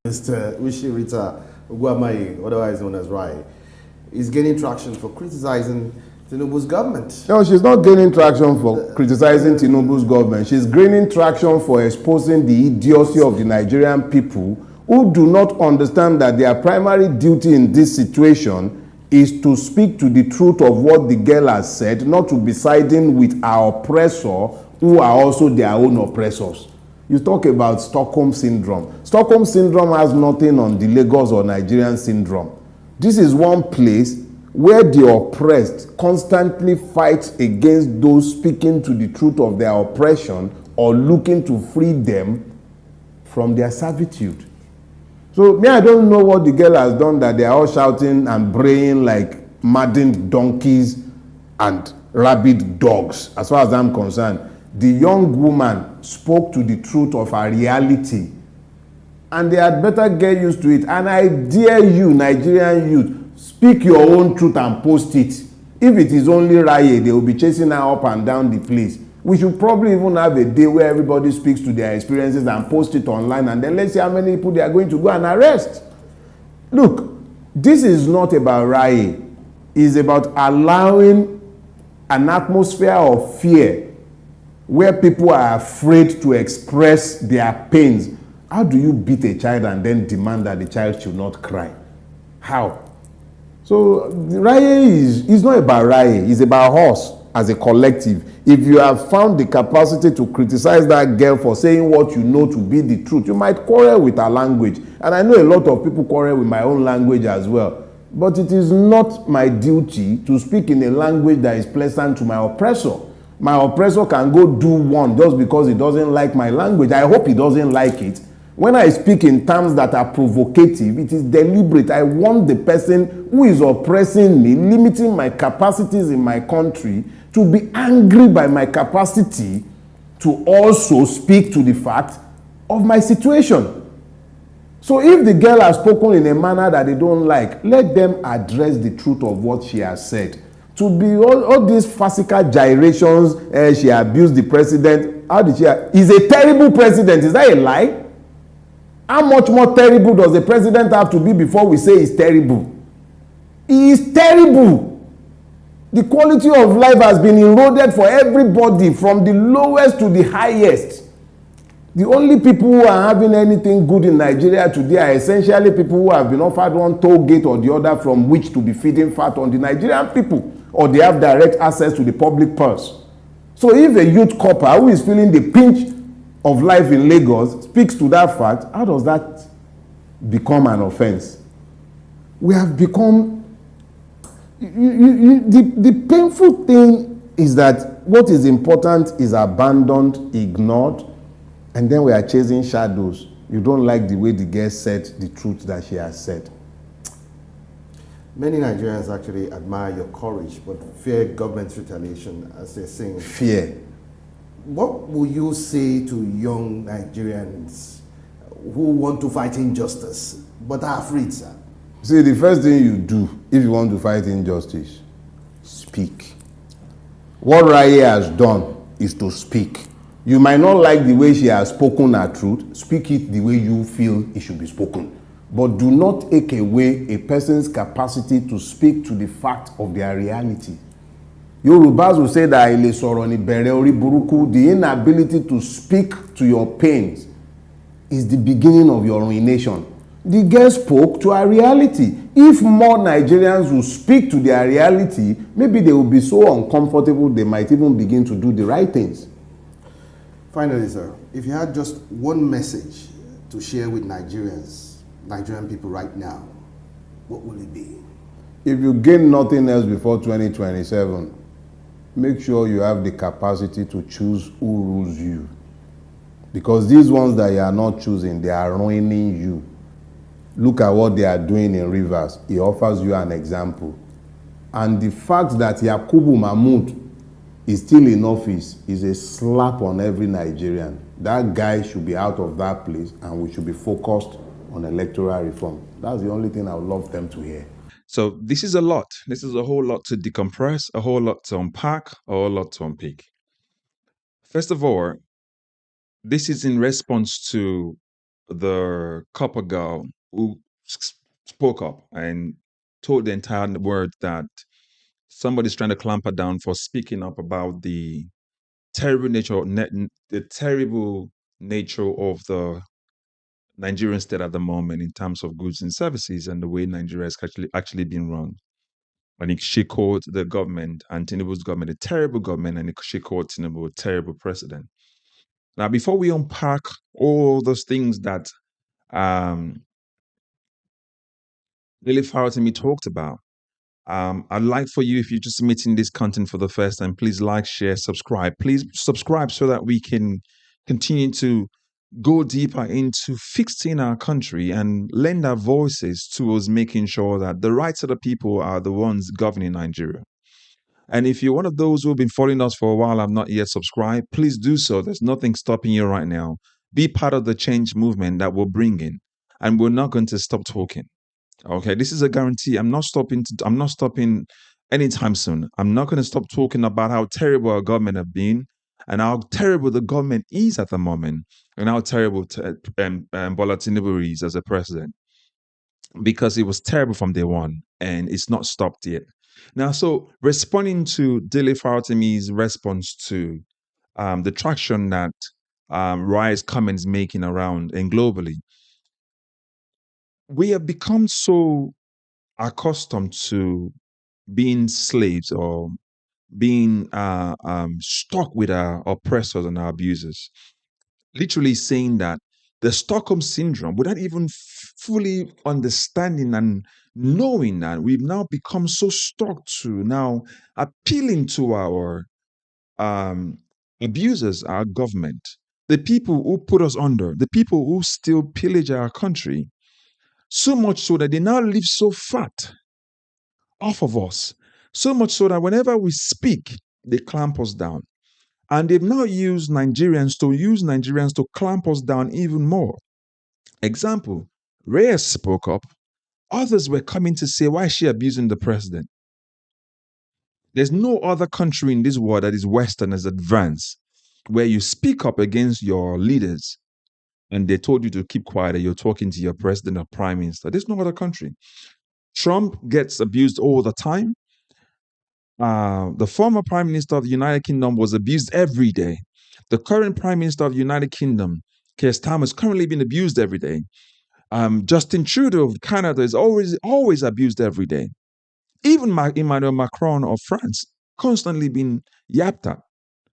Mr. Rita Uguamai, otherwise known as Rai, is gaining traction for criticizing Tinubu's government. No, she's not gaining traction for criticizing Tinubu's government. She's gaining traction for exposing the idiocy of the Nigerian people who do not understand that their primary duty in this situation is to speak to the truth of what the girl has said, not to be siding with our oppressor who are also their own oppressors. You talk about Stockholm Syndrome. Stockholm Syndrome has nothing on the Lagos or Nigerian syndrome. This is one place where the oppressed constantly fight against those speaking to the truth of their oppression or looking to free them from their servitude. So me, I don't know what the girl has done that they are all shouting and braying like maddened donkeys and rabid dogs. As far as I'm concerned, the young woman spoke to the truth of her reality, and they had better get used to it. And I dare you, Nigerian youth, speak your own truth and post it. If it is only Raye, they will be chasing her up and down the place. We should probably even have a day where everybody speaks to their experiences and post it online, and then let's see how many people they are going to go and arrest. Look, this is not about Raye. It's about allowing an atmosphere of fear where people are afraid to express their pains. How do you beat a child and then demand that the child should not cry? How? So Raye is not about Raye, it's about us as a collective. If you have found the capacity to criticize that girl for saying what you know to be the truth, you might quarrel with her language. And I know a lot of people quarrel with my own language as well. But it is not my duty to speak in a language that is pleasant to my oppressor. My oppressor can go do one just because he doesn't like my language. I hope he doesn't like it. When I speak in terms that are provocative, it is deliberate. I want the person who is oppressing me, limiting my capacities in my country, to be angry by my capacity to also speak to the fact of my situation. So if the girl has spoken in a manner that they don't like, let them address the truth of what she has said. To be all these farcical gyrations, she abused the president. How did she? He's a terrible president. Is that a lie? How much more terrible does the president have to be before we say he's terrible? He is terrible. The quality of life has been eroded for everybody, from the lowest to the highest. The only people who are having anything good in Nigeria today are essentially people who have been offered one toll gate or the other from which to be feeding fat on the Nigerian people, or they have direct access to the public purse. So if a youth corper who is feeling the pinch of life in Lagos speaks to that fact, how does that become an offense? We have become... the painful thing is that what is important is abandoned, ignored, and then we are chasing shadows. You don't like the way the girl said the truth that she has said. Many Nigerians actually admire your courage, but fear government retaliation, as they're saying. Fear. What will you say to young Nigerians who want to fight injustice but are afraid, sir? See, the first thing you do if you want to fight injustice, speak. What Raye has done is to speak. You might not like the way she has spoken her truth. Speak it the way you feel it should be spoken. But do not take away a person's capacity to speak to the fact of their reality. Yorubas will say that the inability to speak to your pains is the beginning of your ruination. The girl spoke to her reality. If more Nigerians will speak to their reality, maybe they will be so uncomfortable they might even begin to do the right things. Finally, sir, if you had just one message to share with Nigerian people right now, what will it be? If you gain nothing else before 2027, make sure you have the capacity to choose who rules you. Because these ones that you are not choosing, they are ruining you. Look at what they are doing in Rivers. He offers you an example. And the fact that Yakubu Mahmoud is still in office is a slap on every Nigerian. That guy should be out of that place, and we should be focused on electoral reform. That's the only thing I would love them to hear. So this is a lot. This is a whole lot to decompress, a whole lot to unpack, a whole lot to unpick. First of all, this is in response to the copper girl who spoke up and told the entire world that somebody's trying to clamp her down for speaking up about the terrible nature, the terrible nature of the Nigerian state at the moment in terms of goods and services and the way Nigeria has actually been run. And she called the government and Tinubu's government a terrible government, and she called Tinubu a terrible president. Now, before we unpack all those things that Dele farotimi talked about, I'd like for you, if you're just meeting this content for the first time, please like, share, subscribe. Please subscribe so that we can continue to go deeper into fixing our country and lend our voices towards making sure that the rights of the people are the ones governing Nigeria. And if you're one of those who have been following us for a while, have not yet subscribed, please do so. There's nothing stopping you right now. Be part of the change movement that we're bringing, and we're not going to stop talking. Okay, this is a guarantee. I'm not stopping anytime soon. I'm not going to stop talking about how terrible our government have been and how terrible the government is at the moment and how terrible Bola Tinubu is as a president, because it was terrible from day one and it's not stopped yet. Now, so responding to Dele farotimi's response to the traction that Rise comments making around and globally, we have become so accustomed to being slaves or being stuck with our oppressors and our abusers. Literally saying that the Stockholm syndrome, without even fully understanding and knowing that, we've now become so stuck to now appealing to our abusers, our government, the people who put us under, the people who still pillage our country, so much so that they now live so fat off of us, so much so that whenever we speak, they clamp us down. And they've now used Nigerians to clamp us down even more. Example, Reyes spoke up. Others were coming to say, why is she abusing the president? There's no other country in this world that is Western as advanced, where you speak up against your leaders and they told you to keep quiet and you're talking to your president or prime minister. There's no other country. Trump gets abused all the time. The former Prime Minister of the United Kingdom was abused every day. The current Prime Minister of the United Kingdom, Keir Starmer, is currently being abused every day. Justin Trudeau of Canada is always abused every day. Even Emmanuel Macron of France constantly being yapped at.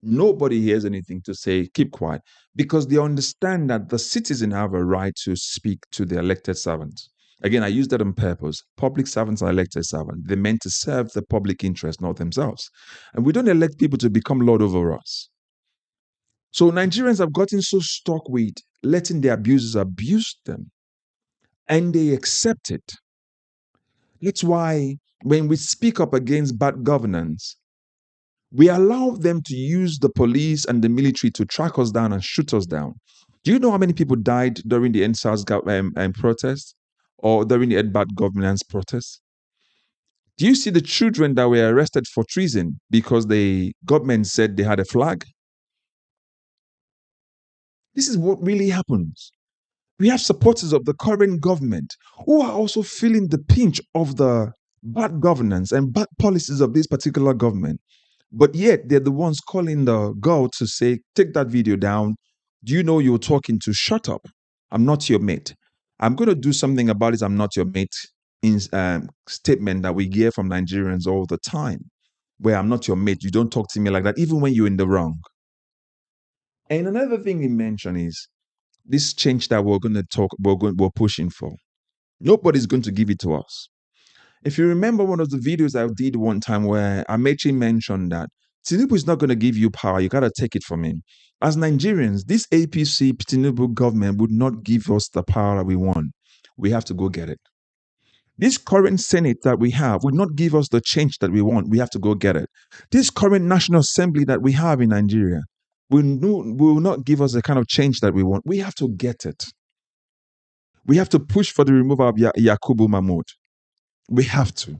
Nobody hears anything to say, keep quiet, because they understand that the citizen have a right to speak to the elected servants. Again, I use that on purpose. Public servants are elected servants. They're meant to serve the public interest, not themselves. And we don't elect people to become lord over us. So Nigerians have gotten so stuck with letting the abusers abuse them, and they accept it. That's why when we speak up against bad governance, we allow them to use the police and the military to track us down and shoot us down. Do you know how many people died during the NSAS protest or during the bad governance protest? Do you see the children that were arrested for treason because the government said they had a flag? This is what really happens. We have supporters of the current government who are also feeling the pinch of the bad governance and bad policies of this particular government. But yet they're the ones calling the girl to say, take that video down. Do you know you're talking to? Shut up. I'm not your mate. I'm going to do something about it. I'm not your mate in statement that we hear from Nigerians all the time, where I'm not your mate. You don't talk to me like that, even when you're in the wrong. And another thing we mentioned is this change that we're pushing for. Nobody's going to give it to us. If you remember one of the videos I did one time where Amechi mentioned that Tinubu is not going to give you power, you got to take it from him. As Nigerians, this APC Tinubu government would not give us the power that we want. We have to go get it. This current Senate that we have would not give us the change that we want. We have to go get it. This current National Assembly that we have in Nigeria will not give us the kind of change that we want. We have to get it. We have to push for the removal of Yakubu Mahmoud. We have to.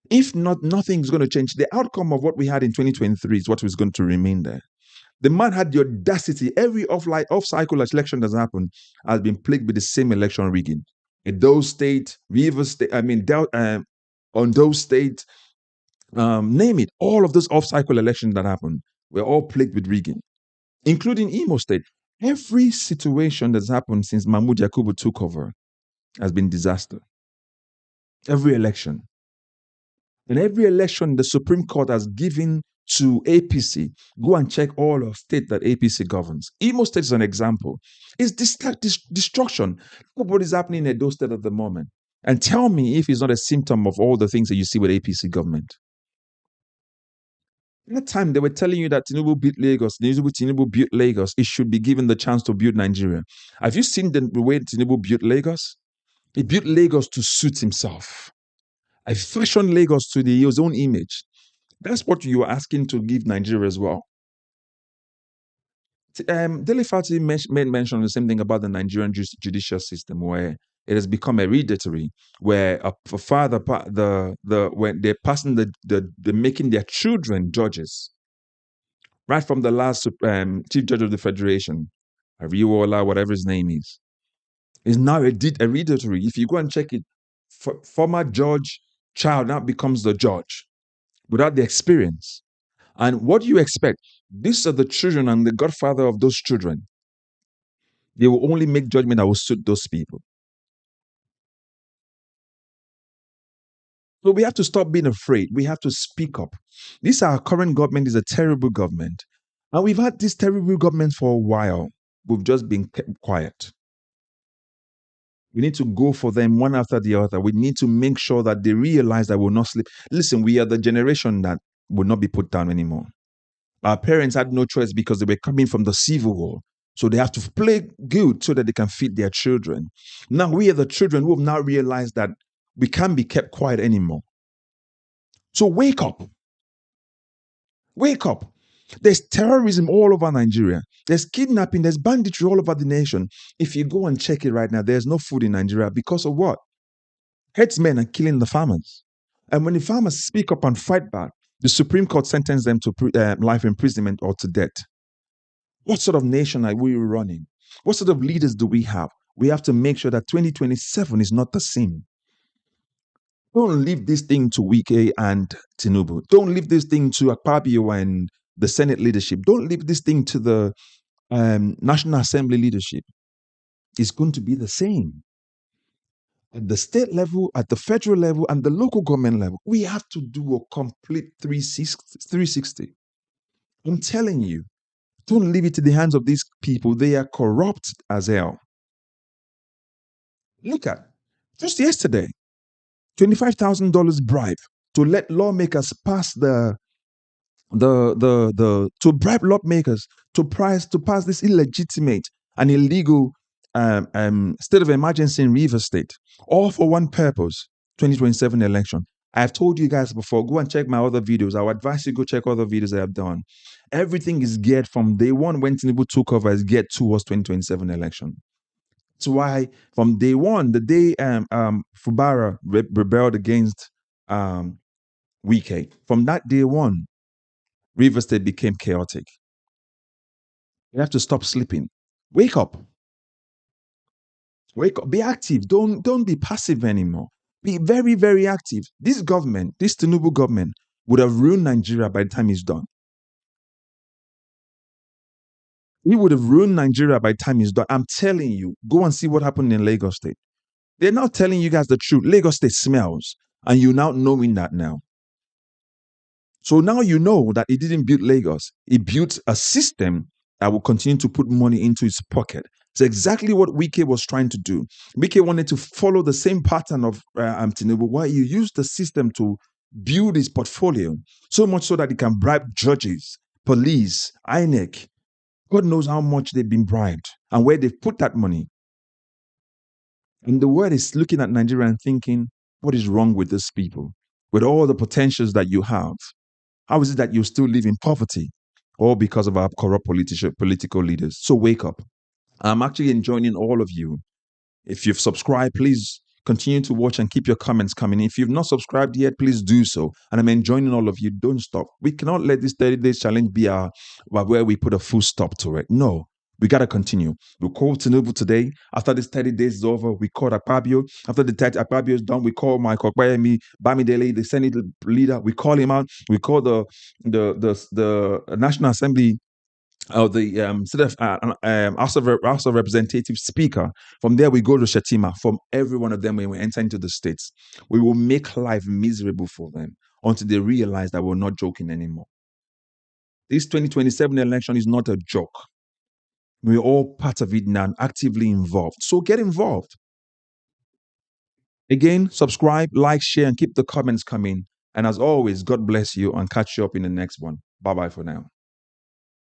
If not, nothing's going to change. The outcome of what we had in 2023 is what is going to remain there. The man had the audacity. Every off-cycle election that's happened has been plagued with the same election rigging. In those states, Rivers State, Ondo State, name it. All of those off-cycle elections that happened were all plagued with rigging, including Imo State. Every situation that's happened since Mahmoud Yakubu took over has been disaster. Every election. In every election, the Supreme Court has given to APC. Go and check all of state that APC governs. Imo State is an example. It's destruction. Look what is happening in those states at the moment. And tell me if it's not a symptom of all the things that you see with APC government. At that time, they were telling you that Tinubu built Lagos. Tinubu built Lagos. It should be given the chance to build Nigeria. Have you seen the way Tinubu built Lagos? He built Lagos to suit himself. I fashioned Lagos to his own image. That's what you are asking to give Nigeria as well. Dele made mention of the same thing about the Nigerian judicial system, where it has become hereditary, where a father, when they're passing they're making their children judges, right from the last Chief Judge of the Federation, Ariwola, whatever his name is now hereditary. If you go and check it, former judge child now becomes the judge without the experience. And what do you expect? These are the children and the godfather of those children. They will only make judgment that will suit those people. So we have to stop being afraid. We have to speak up. Our current government is a terrible government. And we've had this terrible government for a while. We've just been kept quiet. We need to go for them one after the other. We need to make sure that they realize that we'll not sleep. Listen, we are the generation that will not be put down anymore. Our parents had no choice because they were coming from the civil war. So they have to play good so that they can feed their children. Now we are the children who have now realized that we can't be kept quiet anymore. So wake up. Wake up. There's terrorism all over Nigeria. There's kidnapping, there's banditry all over the nation. If you go and check it right now, there's no food in Nigeria because of what? Headsmen are killing the farmers. And when the farmers speak up and fight back, the Supreme Court sentenced them to life imprisonment or to death. What sort of nation are we running? What sort of leaders do we have? We have to make sure that 2027 is not the same. Don't leave this thing to Wike and Tinubu. Don't leave this thing to Akpabio and the Senate leadership. Don't leave this thing to the National Assembly leadership. It's going to be the same. At the state level, at the federal level, and the local government level, we have to do a complete 360. I'm telling you, don't leave it to the hands of these people. They are corrupt as hell. Look at, just yesterday, $25,000 bribe to let lawmakers pass to bribe lawmakers to pass this illegitimate and illegal state of emergency in Rivers State, all for one purpose: 2027 election. I've told you guys before, go and check my other videos. I would advise you go check other videos I have done. Everything is geared from day one when Tinubu took over, is geared towards 2027 election. That's why from day one, the day Fubara rebelled against Wike, from that day one, Rivers State became chaotic. You have to stop sleeping. Wake up. Wake up. Be active. Don't be passive anymore. Be very, very active. This government, this Tinubu government, would have ruined Nigeria by the time he's done. He would have ruined Nigeria by the time he's done. I'm telling you, go and see what happened in Lagos State. They're not telling you guys the truth. Lagos State smells, and you're now knowing that now. So now you know that he didn't build Lagos. He built a system that will continue to put money into his pocket. It's exactly what Wike was trying to do. Wike wanted to follow the same pattern of Tinubu, where you use the system to build his portfolio, so much so that he can bribe judges, police, INEC. God knows how much they've been bribed and where they've put that money. And the world is looking at Nigeria and thinking, what is wrong with these people? With all the potentials that you have, how is it that you still live in poverty? All because of our corrupt political leaders. So wake up. I'm actually enjoining all of you. If you've subscribed, please Continue to watch and keep your comments coming. If you've not subscribed yet, please do so. And I'm enjoying all of you. Don't stop. We cannot let this 30 days challenge be where we put a full stop to it. No. We got to continue. We call Tinubu today. After this 30 days is over, we call Akpabio. After the 30 Akpabio is done, we call Michael Dele, the Senate leader. We call him out. We call the National Assembly the House of Representatives Speaker. From there, we go to Shatima. From every one of them, when we enter into the states, we will make life miserable for them until they realize that we're not joking anymore. This 2027 election is not a joke. We're all part of it now, actively involved. So get involved. Again, subscribe, like, share, and keep the comments coming. And as always, God bless you and catch you up in the next one. Bye-bye for now.